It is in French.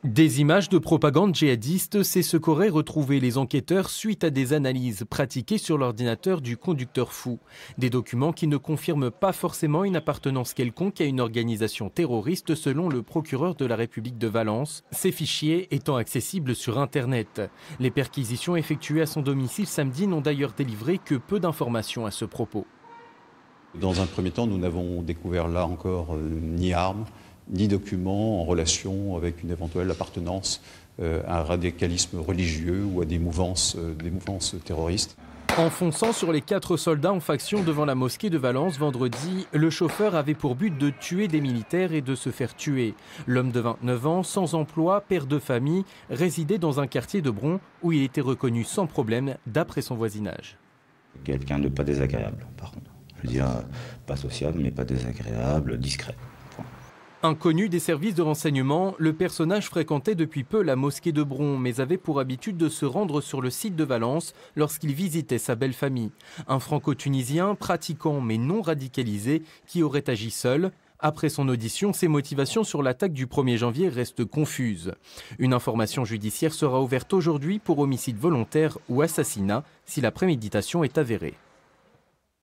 Des images de propagande djihadiste, c'est ce qu'auraient retrouvé les enquêteurs suite à des analyses pratiquées sur l'ordinateur du conducteur fou. Des documents qui ne confirment pas forcément une appartenance quelconque à une organisation terroriste selon le procureur de la République de Valence, ces fichiers étant accessibles sur Internet. Les perquisitions effectuées à son domicile samedi n'ont d'ailleurs délivré que peu d'informations à ce propos. Dans un premier temps, nous n'avons découvert là encore ni armes, ni documents en relation avec une éventuelle appartenance à un radicalisme religieux ou à des mouvances terroristes. En fonçant sur les 4 soldats en faction devant la mosquée de Valence vendredi, le chauffeur avait pour but de tuer des militaires et de se faire tuer. L'homme de 29 ans, sans emploi, père de famille, résidait dans un quartier de Bron où il était reconnu sans problème d'après son voisinage. Quelqu'un de pas désagréable, par contre. Je veux dire, pas sociable, mais pas désagréable, discret. Inconnu des services de renseignement, le personnage fréquentait depuis peu la mosquée de Bron, mais avait pour habitude de se rendre sur le site de Valence lorsqu'il visitait sa belle famille. Un franco-tunisien, pratiquant mais non radicalisé, qui aurait agi seul. Après son audition, ses motivations sur l'attaque du 1er janvier restent confuses. Une information judiciaire sera ouverte aujourd'hui pour homicide volontaire ou assassinat si la préméditation est avérée.